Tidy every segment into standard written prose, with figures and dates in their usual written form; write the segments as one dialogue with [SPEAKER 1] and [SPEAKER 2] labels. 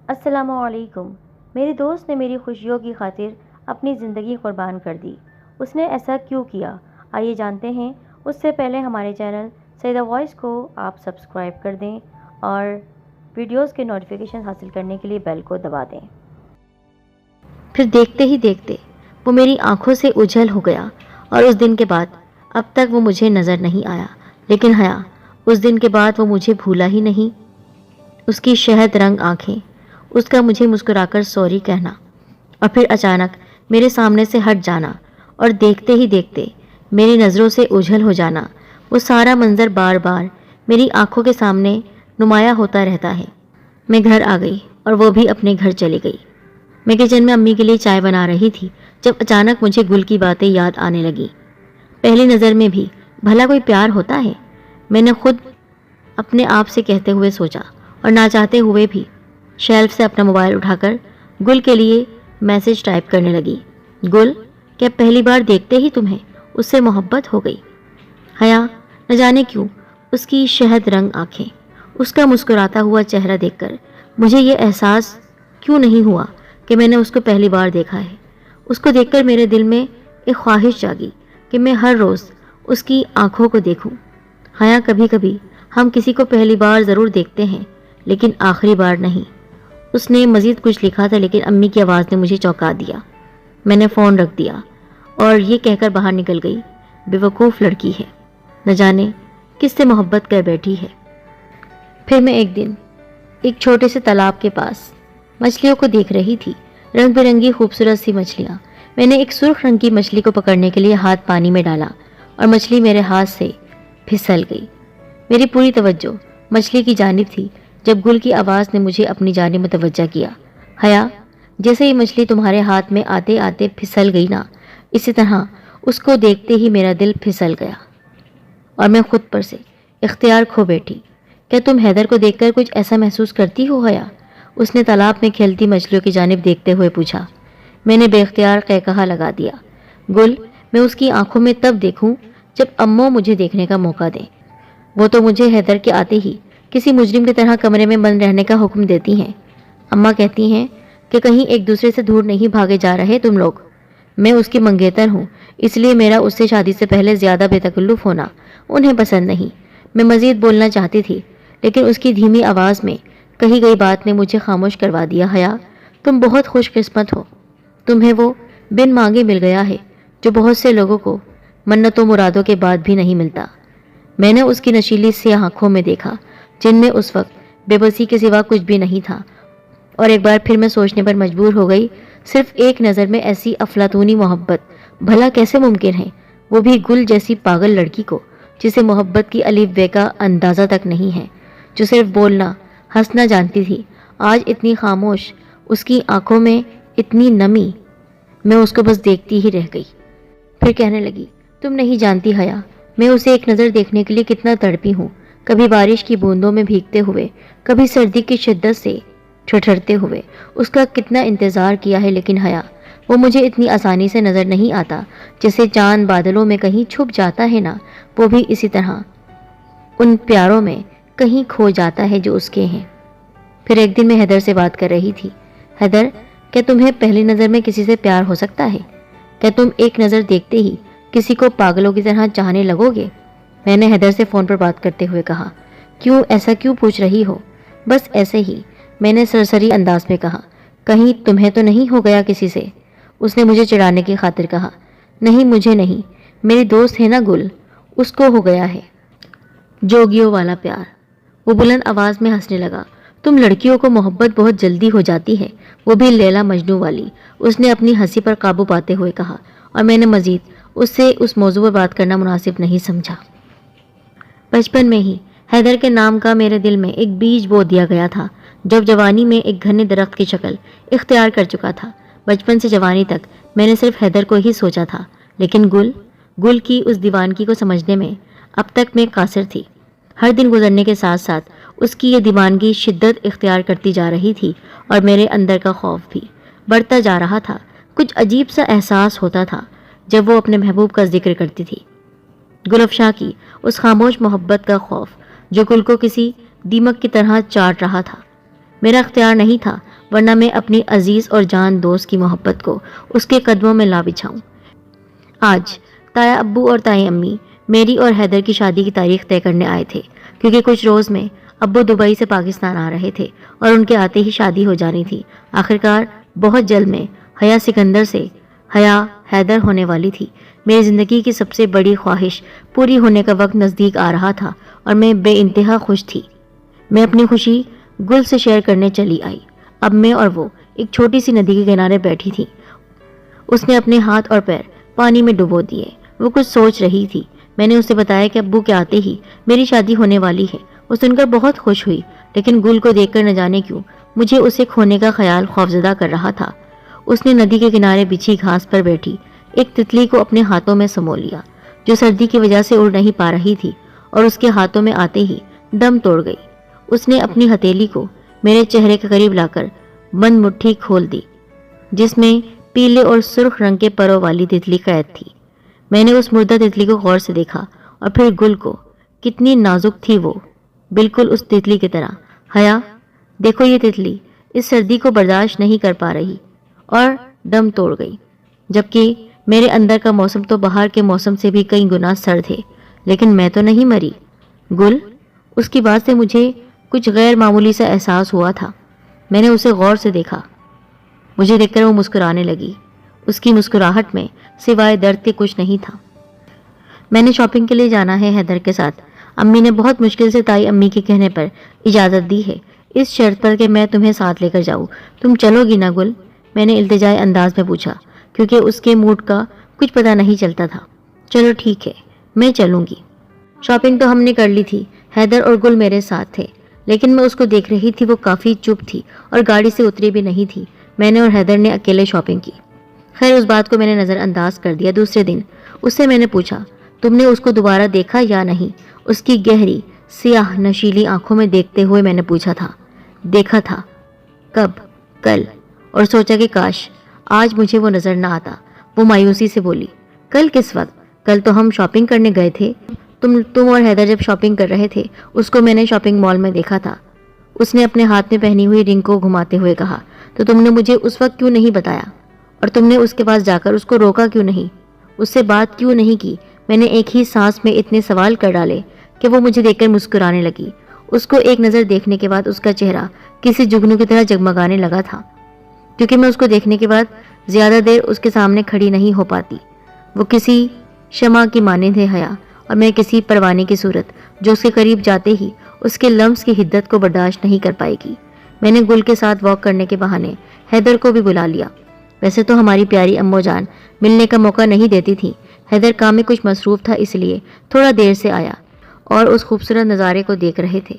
[SPEAKER 1] السلام علیکم۔ میرے دوست نے میری خوشیوں کی خاطر اپنی زندگی قربان کر دی۔ اس نے ایسا کیوں کیا؟ آئیے جانتے ہیں۔ اس سے پہلے ہمارے چینل سیدہ وائس کو آپ سبسکرائب کر دیں اور ویڈیوز کے نوٹیفیکیشن حاصل کرنے کے لیے بیل کو دبا دیں۔
[SPEAKER 2] پھر دیکھتے ہی دیکھتے وہ میری آنکھوں سے اوجھل ہو گیا اور اس دن کے بعد اب تک وہ مجھے نظر نہیں آیا۔ لیکن حیا، اس دن کے بعد وہ مجھے بھولا ہی نہیں۔ اس کی شہد رنگ آنکھیں، اس کا مجھے مسکرا کر سوری کہنا اور پھر اچانک میرے سامنے سے ہٹ جانا اور دیکھتے ہی دیکھتے میری نظروں سے اوجھل ہو جانا، وہ سارا منظر بار بار میری آنکھوں کے سامنے نمایاں ہوتا رہتا ہے۔ میں گھر آ گئی اور وہ بھی اپنے گھر چلی گئی۔ میں کچن میں امی کے لیے چائے بنا رہی تھی جب اچانک مجھے گل کی باتیں یاد آنے لگی۔ پہلی نظر میں بھی بھلا کوئی پیار ہوتا ہے؟ میں نے خود اپنے آپ سے کہتے ہوئے سوچا اور نہ چاہتے ہوئے بھی شیلف سے اپنا موبائل اٹھا کر گل کے لیے میسج ٹائپ کرنے لگی۔ گل، کیا پہلی بار دیکھتے ہی تمہیں اس سے محبت ہو گئی؟ حیا، نہ جانے کیوں اس کی شہد رنگ آنکھیں، اس کا مسکراتا ہوا چہرہ دیکھ کر مجھے یہ احساس کیوں نہیں ہوا کہ میں نے اس کو پہلی بار دیکھا ہے۔ اس کو دیکھ کر میرے دل میں ایک خواہش جاگی کہ میں ہر روز اس کی آنکھوں کو دیکھوں۔ حیا، کبھی کبھی ہم کسی کو پہلی بار ضرور دیکھتے ہیں لیکن آخری بار نہیں۔ اس نے مزید کچھ لکھا تھا لیکن امی کی آواز نے مجھے چونکا دیا۔ میں نے فون رکھ دیا اور یہ کہہ کر باہر نکل گئی، بے وقوف لڑکی ہے، نہ جانے کس سے محبت کر بیٹھی ہے۔ پھر میں ایک دن ایک چھوٹے سے تالاب کے پاس مچھلیوں کو دیکھ رہی تھی، رنگ برنگی خوبصورت سی مچھلیاں۔ میں نے ایک سرخ رنگ کی مچھلی کو پکڑنے کے لیے ہاتھ پانی میں ڈالا اور مچھلی میرے ہاتھ سے پھسل گئی۔ میری پوری توجہ مچھلی کی جانب تھی جب گل کی آواز نے مجھے اپنی جانب متوجہ کیا۔ حیا، جیسے یہ مچھلی تمہارے ہاتھ میں آتے آتے پھسل گئی نا، اسی طرح اس کو دیکھتے ہی میرا دل پھسل گیا اور میں خود پر سے اختیار کھو بیٹھی۔ کیا تم حیدر کو دیکھ کر کچھ ایسا محسوس کرتی ہو حیا؟ اس نے تالاب میں کھیلتی مچھلیوں کی جانب دیکھتے ہوئے پوچھا۔ میں نے بے اختیار قہقہا لگا دیا۔ گل، میں اس کی آنکھوں میں تب دیکھوں جب اماں مجھے دیکھنے کا موقع دیں۔ وہ تو مجھے حیدر کے آتے ہی کسی مجرم کی طرح کمرے میں بند رہنے کا حکم دیتی ہیں۔ اماں کہتی ہیں کہ کہیں ایک دوسرے سے دور نہیں بھاگے جا رہے تم لوگ۔ میں اس کی منگیتر ہوں، اس لیے میرا اس سے شادی سے پہلے زیادہ بے تکلف ہونا انہیں پسند نہیں۔ میں مزید بولنا چاہتی تھی لیکن اس کی دھیمی آواز میں کہی گئی بات نے مجھے خاموش کروا دیا۔ حیا، تم بہت خوش قسمت ہو، تمہیں وہ بن مانگے مل گیا ہے جو بہت سے لوگوں کو منتوں مرادوں کے بعد بھی نہیں ملتا۔ میں نے اس کی نشیلی سیاہ آنکھوں میں دیکھا جن میں اس وقت بے بسی کے سوا کچھ بھی نہیں تھا، اور ایک بار پھر میں سوچنے پر مجبور ہو گئی، صرف ایک نظر میں ایسی افلاطونی محبت بھلا کیسے ممکن ہے؟ وہ بھی گل جیسی پاگل لڑکی کو جسے محبت کی الف بے کا اندازہ تک نہیں ہے، جو صرف بولنا ہنسنا جانتی تھی، آج اتنی خاموش، اس کی آنکھوں میں اتنی نمی۔ میں اس کو بس دیکھتی ہی رہ گئی۔ پھر کہنے لگی، تم نہیں جانتی حیا، میں اسے ایک نظر دیکھنے کے لیے کتنا تڑپی ہوں، کبھی بارش کی بوندوں میں بھیگتے ہوئے، کبھی سردی کی شدت سے ٹھٹھرتے ہوئے اس کا کتنا انتظار کیا ہے، لیکن حیا، وہ مجھے اتنی آسانی سے نظر نہیں آتا، جیسے چاند بادلوں میں کہیں چھپ جاتا ہے نا، وہ بھی اسی طرح ان پیاروں میں کہیں کھو جاتا ہے جو اس کے ہیں۔ پھر ایک دن میں حیدر سے بات کر رہی تھی۔ حیدر، کیا تمہیں پہلی نظر میں کسی سے پیار ہو سکتا ہے؟ کیا تم ایک نظر دیکھتے ہی کسی کو پاگلوں کی طرح چاہنے لگو گے؟ میں نے حیدر سے فون پر بات کرتے ہوئے کہا۔ کیوں ایسا کیوں پوچھ رہی ہو؟ بس ایسے ہی، میں نے سرسری انداز میں کہا۔ کہیں تمہیں تو نہیں ہو گیا کسی سے؟ اس نے مجھے چڑھانے کی خاطر کہا۔ نہیں، مجھے نہیں، میری دوست ہے نا گل، اس کو ہو گیا ہے جوگیوں والا پیار۔ وہ بلند آواز میں ہنسنے لگا۔ تم لڑکیوں کو محبت بہت جلدی ہو جاتی ہے، وہ بھی لیلا مجنوں والی، اس نے اپنی ہنسی پر قابو پاتے ہوئے کہا، اور میں نے مزید اس سے اس موضوع پر بات کرنا مناسب نہیں سمجھا۔ بچپن میں ہی حیدر کے نام کا میرے دل میں ایک بیج بو دیا گیا تھا، جب جوانی میں ایک گھنے درخت کی شکل اختیار کر چکا تھا۔ بچپن سے جوانی تک میں نے صرف حیدر کو ہی سوچا تھا، لیکن گل کی اس دیوانگی کو سمجھنے میں اب تک میں قاصر تھی۔ ہر دن گزرنے کے ساتھ ساتھ اس کی یہ دیوانگی شدت اختیار کرتی جا رہی تھی اور میرے اندر کا خوف بھی بڑھتا جا رہا تھا۔ کچھ عجیب سا احساس ہوتا تھا جب وہ اپنے محبوب کا ذکر کرتی تھی۔ گل افشاں کی اس خاموش محبت کا خوف جو گل کو کسی دیمک کی طرح چاٹ رہا تھا۔ میرا اختیار نہیں تھا، ورنہ میں اپنی عزیز اور جان دوست کی محبت کو اس کے قدموں میں لا بچھاؤں۔ آج تایا ابو اور تائی امی میری اور حیدر کی شادی کی تاریخ طے کرنے آئے تھے، کیونکہ کچھ روز میں ابو دبئی سے پاکستان آ رہے تھے اور ان کے آتے ہی شادی ہو جانی تھی۔ آخرکار بہت جلد میں حیا سکندر سے حیا حیدر ہونے والی تھی۔ میری زندگی کی سب سے بڑی خواہش پوری ہونے کا وقت نزدیک آ رہا تھا اور میں بے انتہا خوش تھی۔ میں اپنی خوشی گل سے شیئر کرنے چلی آئی۔ اب میں اور وہ ایک چھوٹی سی ندی کے کنارے بیٹھی تھی۔ اس نے اپنے ہاتھ اور پیر پانی میں ڈبو دیے۔ وہ کچھ سوچ رہی تھی۔ میں نے اسے بتایا کہ ابو کے آتے ہی میری شادی ہونے والی ہے۔ وہ سن کر بہت خوش ہوئی، لیکن گل کو دیکھ کر نہ جانے کیوں مجھے اسے کھونے کا خیال خوفزدہ کر رہا تھا۔ اس نے ندی کے کنارے بچھی گھاس پر بیٹھی ایک تتلی کو اپنے ہاتھوں میں سمو لیا، جو سردی کی وجہ سے اڑ نہیں پا رہی تھی، اور اس کے ہاتھوں میں آتے ہی دم توڑ گئی۔ اس نے اپنی ہتھیلی کو میرے چہرے کے قریب لا کر بند مٹھی کھول دی، جس میں پیلے اور سرخ رنگ کے پروں والی تتلی قید تھی۔ میں نے اس مردہ تتلی کو غور سے دیکھا اور پھر گل کو۔ کتنی نازک تھی وہ، بالکل اس تتلی کی طرح۔ حیا، دیکھو یہ تتلی اس سردی کو برداشت نہیں کر پا رہی اور دم توڑ گئی، جبکہ میرے اندر کا موسم تو باہر کے موسم سے بھی کئی گنا سرد ہے، لیکن میں تو نہیں مری۔ گل، اس کی بات سے مجھے کچھ غیر معمولی سا احساس ہوا تھا۔ میں نے اسے غور سے دیکھا۔ مجھے دیکھ کر وہ مسکرانے لگی۔ اس کی مسکراہٹ میں سوائے درد کے کچھ نہیں تھا۔ میں نے شاپنگ کے لیے جانا ہے حیدر کے ساتھ۔ امی نے بہت مشکل سے تائی امی کے کہنے پر اجازت دی ہے، اس شرط پر کہ میں تمہیں ساتھ لے کر جاؤں۔ تم چلو گی نا گل؟ میں نے التجائی انداز میں پوچھا، کیونکہ اس کے موڈ کا کچھ پتہ نہیں چلتا تھا۔ چلو ٹھیک ہے، میں چلوں گی۔ شاپنگ تو ہم نے کر لی تھی۔ حیدر اور گل میرے ساتھ تھے، لیکن میں اس کو دیکھ رہی تھی، وہ کافی چپ تھی اور گاڑی سے اتری بھی نہیں تھی۔ میں نے اور حیدر نے اکیلے شاپنگ کی۔ خیر، اس بات کو میں نے نظر انداز کر دیا۔ دوسرے دن اس سے میں نے پوچھا، تم نے اس کو دوبارہ دیکھا یا نہیں؟ اس کی گہری سیاہ نشیلی آنکھوں میں دیکھتے ہوئے میں نے پوچھا تھا۔ دیکھا تھا۔ کب؟ کل۔ اور سوچا کہ کاش آج مجھے وہ نظر نہ آتا۔ وہ مایوسی سے بولی، کل کس وقت؟ کل تو ہم شاپنگ کرنے گئے تھے۔ تم اور حیدر جب شاپنگ کر رہے تھے، اس کو میں نے شاپنگ مال میں دیکھا تھا۔ اس نے اپنے ہاتھ میں پہنی ہوئی رنگ کو گھماتے ہوئے کہا، تو تم نے مجھے اس وقت کیوں نہیں بتایا؟ اور تم نے اس کے پاس جا کر اس کو روکا کیوں نہیں؟ اس سے بات کیوں نہیں کی؟ میں نے ایک ہی سانس میں اتنے سوال کر ڈالے کہ وہ مجھے دیکھ کر مسکرانے لگی۔ اس کو ایک نظر دیکھنے کے بعد اس کا چہرہ کسی جگنو کی طرح جگمگانے لگا تھا، کیونکہ میں اس کو دیکھنے کے بعد زیادہ دیر اس کے سامنے کھڑی نہیں ہو پاتی۔ وہ کسی شمع کی مانند ہے حیا، اور میں کسی پروانے کی صورت جو اس کے قریب جاتے ہی اس کے لمس کی حدت کو برداشت نہیں کر پائے گی۔ میں نے گل کے ساتھ واک کرنے کے بہانے حیدر کو بھی بلا لیا۔ ویسے تو ہماری پیاری امو جان ملنے کا موقع نہیں دیتی تھی۔ حیدر کام میں کچھ مصروف تھا، اس لیے تھوڑا دیر سے آیا اور اس خوبصورت نظارے کو دیکھ رہے تھے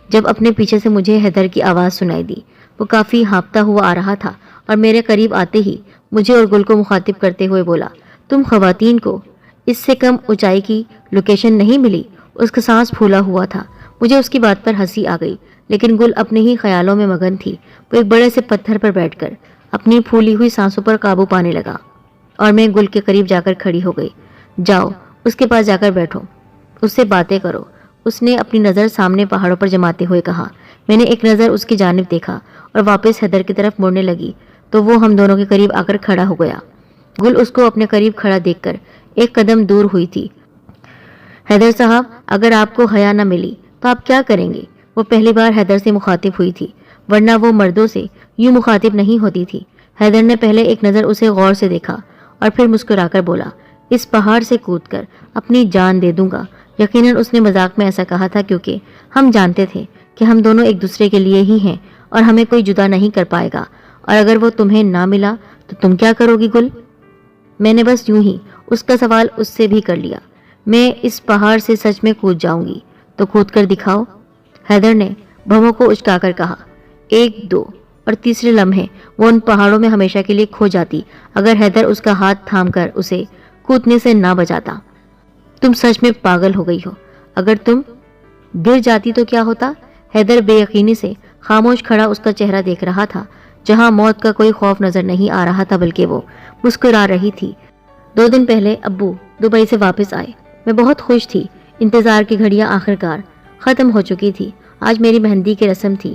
[SPEAKER 2] جب اپنے پیچھے سے مجھے حیدر کی آواز سنائی دی۔ وہ کافی ہانپتا ہوا آ رہا تھا اور میرے قریب آتے ہی مجھے اور گل کو مخاطب کرتے ہوئے بولا، تم خواتین کو اس سے کم اونچائی کی لوکیشن نہیں ملی؟ اس کا سانس پھولا ہوا تھا۔ مجھے اس کی بات پر ہنسی آ گئی، لیکن گل اپنے ہی خیالوں میں مگن تھی۔ وہ ایک بڑے سے پتھر پر بیٹھ کر اپنی پھولی ہوئی سانسوں پر قابو پانے لگا اور میں گل کے قریب جا کر کھڑی ہو گئی۔ جاؤ اس کے پاس جا کر بیٹھو، اس سے باتیں کرو، اس نے اپنی نظر سامنے پہاڑوں پر جماتے ہوئے کہا۔ میں نے ایک نظر اس کی جانب دیکھا اور واپس حیدر کی طرف مڑنے لگی تو وہ ہم دونوں کے قریب آ کر کھڑا ہو گیا۔ گل اس کو اپنے قریب کھڑا دیکھ کر ایک قدم دور ہوئی تھی۔ حیدر صاحب، اگر آپ کو حیا نہ ملی تو آپ کیا کریں گے؟ وہ پہلی بار حیدر سے مخاطب ہوئی تھی، ورنہ وہ مردوں سے یوں مخاطب نہیں ہوتی تھی۔ حیدر نے پہلے ایک نظر اسے غور سے دیکھا اور پھر مسکرا کر بولا، اس پہاڑ سے کود کر اپنی جان دے دوں گا۔ یقیناً اس نے مذاق میں ایسا کہا تھا، کیونکہ ہم جانتے تھے کہ ہم دونوں ایک دوسرے کے لیے ہی ہیں اور ہمیں کوئی جدا نہیں کر پائے گا۔ اور اگر وہ تمہیں نہ ملا تو تم کیا کرو گی گل؟ میں نے بس یوں ہی اس کا سوال اس سے بھی کر لیا۔ میں اس پہاڑ سے سچ میں کود جاؤں گی تو کود کر دکھاؤ، حیدر نے بھووں کو اچکا کر کہا۔ ایک، دو اور تیسرے لمحے وہ ان پہاڑوں میں ہمیشہ کے لیے کھو جاتی اگر حیدر اس کا ہاتھ تھام کر اسے کودنے سے نہ بچاتا۔ تم سچ میں پاگل ہو گئی ہو، اگر تم گر جاتی تو کیا ہوتا؟ حیدر بے یقینی سے خاموش کھڑا اس کا چہرہ دیکھ رہا تھا، جہاں موت کا کوئی خوف نظر نہیں آ رہا تھا، بلکہ وہ مسکرا رہی تھی۔ 2 دن پہلے ابو دبئی سے واپس آئے۔ میں بہت خوش تھی۔ انتظار کی گھڑیاں آخرکار ختم ہو چکی تھی۔ آج میری مہندی کی رسم تھی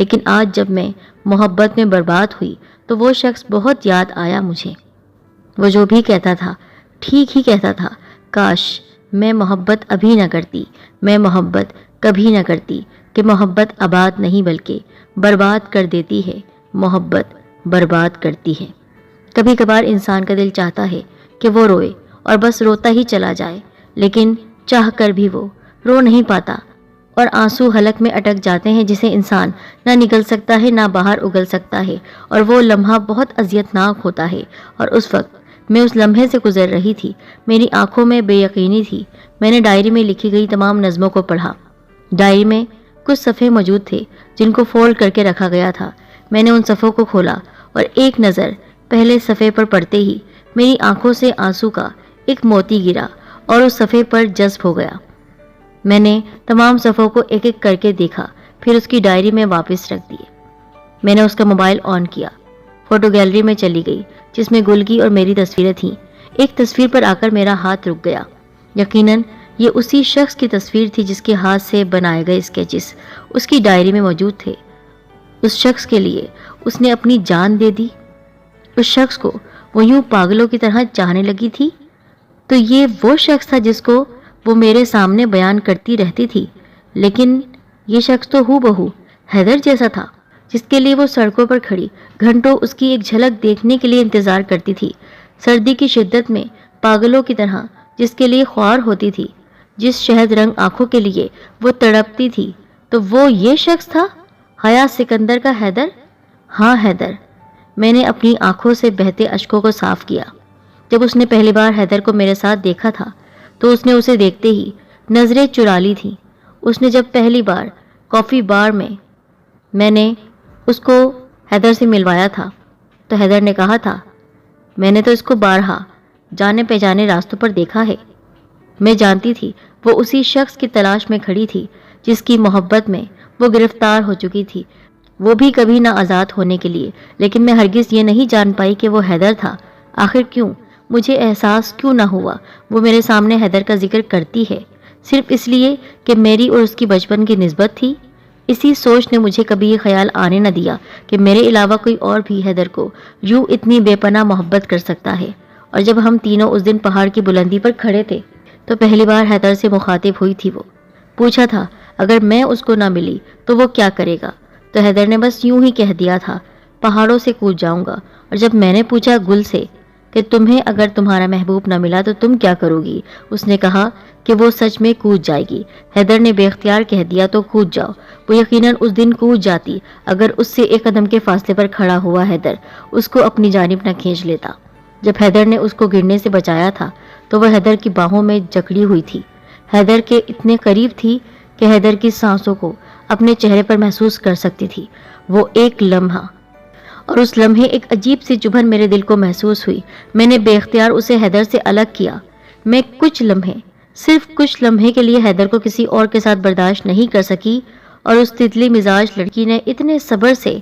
[SPEAKER 2] لیکن آج جب میں محبت میں برباد ہوئی تو وہ شخص بہت یاد آیا مجھے۔ وہ جو بھی کہتا تھا ٹھیک ہی کہتا تھا۔ کاش میں محبت ابھی نہ کرتی، میں محبت کبھی نہ کرتی، کہ محبت آباد نہیں بلکہ برباد کر دیتی ہے، محبت برباد کرتی ہے۔ کبھی کبھار انسان کا دل چاہتا ہے کہ وہ روئے اور بس روتا ہی چلا جائے، لیکن چاہ کر بھی وہ رو نہیں پاتا اور آنسو حلق میں اٹک جاتے ہیں جسے انسان نہ نکل سکتا ہے نہ باہر اگل سکتا ہے، اور وہ لمحہ بہت اذیت ناک ہوتا ہے۔ اور اس وقت میں اس لمحے سے گزر رہی تھی، میری آنکھوں میں بے یقینی تھی۔ میں نے ڈائری میں لکھی گئی تمام نظموں کو پڑھا۔ ڈائری میں کچھ صفحے موجود تھے جن کو فولڈ کر کے رکھا گیا تھا۔ میں نے ان صفحوں کو کھولا اور ایک نظر پہلے صفحے پر پڑتے ہی میری آنکھوں سے آنسو کا ایک موتی گرا اور اس صفحے پر جذب ہو گیا۔ میں نے تمام صفحوں کو ایک ایک کر کے دیکھا، پھر اس کی ڈائری میں واپس رکھ دیے۔ میں نے اس کا موبائل آن کیا، فوٹو گیلری میں چلی گئی جس میں گل کی اور میری تصویریں تھیں۔ ایک تصویر پر آ کر میرا ہاتھ رک گیا۔ یقیناً یہ اسی شخص کی تصویر تھی جس کے ہاتھ سے بنائے گئے اسکیچز اس کی ڈائری میں موجود تھے۔ اس شخص کے لیے اس نے اپنی جان دے دی۔ اس شخص کو وہ یوں پاگلوں کی طرح چاہنے لگی تھی۔ تو یہ وہ شخص تھا جس کو وہ میرے سامنے بیان کرتی رہتی تھی، لیکن یہ شخص تو ہو بہو حیدر جیسا تھا، جس کے لیے وہ سڑکوں پر کھڑی گھنٹوں اس کی ایک جھلک دیکھنے کے لیے انتظار کرتی تھی، سردی کی شدت میں پاگلوں کی طرح جس کے لیے خوار ہوتی تھی، جس شہد رنگ آنکھوں کے لیے وہ تڑپتی تھی۔ تو وہ یہ شخص تھا حیا سکندر کا حیدر؟ ہاں حیدر۔ میں نے اپنی آنکھوں سے بہتے اشکوں کو صاف کیا۔ جب اس نے پہلی بار حیدر کو میرے ساتھ دیکھا تھا تو اس نے اسے دیکھتے ہی نظریں چرا لی تھیں۔ اس نے جب پہلی بار کافی بار میں نے اس کو حیدر سے ملوایا تھا تو حیدر نے کہا تھا، میں نے تو اس کو بارہا جانے پہچانے راستوں پر دیکھا ہے۔ میں جانتی تھی وہ اسی شخص کی تلاش میں کھڑی تھی جس کی محبت میں وہ گرفتار ہو چکی تھی، وہ بھی کبھی نہ آزاد ہونے کے لیے، لیکن میں ہرگز یہ نہیں جان پائی کہ وہ حیدر تھا۔ آخر کیوں مجھے احساس کیوں نہ ہوا وہ میرے سامنے حیدر کا ذکر کرتی ہے؟ صرف اس لیے کہ میری اور اس کی بچپن کی نسبت تھی؟ اسی سوچ نے مجھے کبھی یہ خیال آنے نہ دیا کہ میرے علاوہ کوئی اور بھی حیدر کو یوں اتنی بے پناہ محبت کر سکتا ہے۔ اور جب ہم تینوں اس دن پہاڑ کی بلندی پر کھڑے تھے تو پہلی بار حیدر سے مخاطب ہوئی تھی۔ وہ پوچھا تھا اگر میں اس کو نہ ملی تو وہ کیا کرے گا، تو حیدر نے بس یوں ہی کہہ دیا تھا، پہاڑوں سے کود جاؤں گا۔ اور جب میں نے پوچھا گل سے کہ تمہیں اگر تمہارا محبوب نہ ملا تو تم کیا کرو گی، اس نے کہا کہ وہ سچ میں کود جائے گی۔ حیدر نے بے اختیار کہہ دیا تو کود جاؤ۔ وہ یقیناً اس دن کود جاتی اگر اس سے ایک قدم کے فاصلے پر کھڑا ہوا حیدر اس کو اپنی جانب نہ کھینچ لیتا۔ جب حیدر نے اس کو گرنے سے بچایا تھا تو وہ حیدر کی باہوں میں جکڑی ہوئی تھی، حیدر کے اتنے قریب تھی کہ حیدر کی سانسوں کو اپنے چہرے پر محسوس کر سکتی تھی۔ وہ ایک لمحہ، اور اس لمحے ایک عجیب سی چبھن میرے دل کو محسوس ہوئی۔ میں نے بے اختیار اسے حیدر سے الگ کیا۔ میں کچھ لمحے، صرف کچھ لمحے کے لیے حیدر کو کسی اور کے ساتھ برداشت نہیں کر سکی، اور اس تتلی مزاج لڑکی نے اتنے صبر سے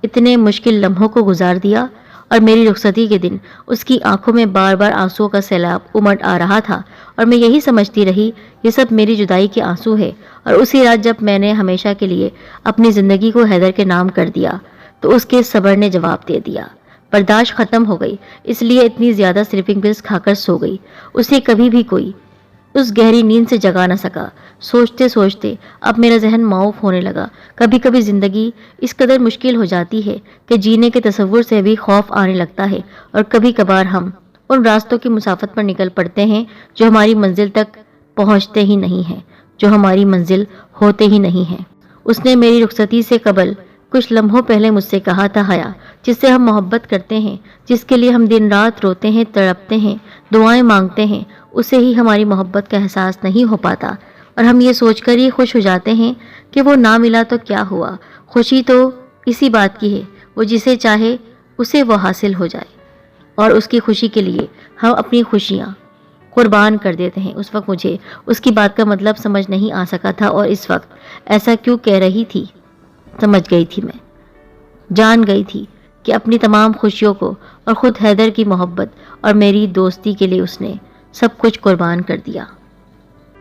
[SPEAKER 2] اتنے مشکل لمحوں کو گزار دیا، اور میری رخصتی کے دن اس کی آنکھوں میں بار بار آنسوؤں کا سیلاب امٹ آ رہا تھا، اور میں یہی سمجھتی رہی یہ سب میری جدائی کے آنسو ہے۔ اور اسی رات جب میں نے ہمیشہ کے لیے اپنی زندگی کو حیدر کے نام کر دیا تو اس کے صبر نے جواب دے دیا۔ برداشت ختم ہو گئی، اس لیے اتنی زیادہ سلیپنگ پلز کھا کر سو گئی۔ اسے کبھی بھی کوئی اس گہری نیند سے جگا نہ سکا۔ سوچتے سوچتے اب میرا ذہن معاف ہونے لگا۔ کبھی کبھی زندگی اس قدر مشکل ہو جاتی ہے کہ جینے کے تصور سے بھی خوف آنے لگتا ہے، اور کبھی کبھار ہم ان راستوں کی مسافت پر نکل پڑتے ہیں جو ہماری منزل تک پہنچتے ہی نہیں ہیں، جو ہماری منزل ہوتے ہی نہیں ہیں۔ اس نے میری رخصتی سے قبل کچھ لمحوں پہلے مجھ سے کہا تھا، حیا جس سے ہم محبت کرتے ہیں، جس کے لیے ہم دن رات روتے ہیں، تڑپتے ہیں، دعائیں مانگتے ہیں، اسے ہی ہماری محبت کا احساس نہیں ہو پاتا، اور ہم یہ سوچ کر ہی خوش ہو جاتے ہیں کہ وہ نہ ملا تو کیا ہوا۔ خوشی تو اسی بات کی ہے وہ جسے چاہے اسے وہ حاصل ہو جائے، اور اس کی خوشی کے لیے ہم اپنی خوشیاں قربان کر دیتے ہیں۔ اس وقت مجھے اس کی بات کا مطلب سمجھ نہیں آ سکا تھا، اور اس وقت ایسا کیوں کہہ رہی تھی۔ سمجھ گئی تھی، میں جان گئی تھی کہ اپنی تمام خوشیوں کو اور خود حیدر کی محبت اور میری دوستی کے لیے اس نے سب کچھ قربان کر دیا۔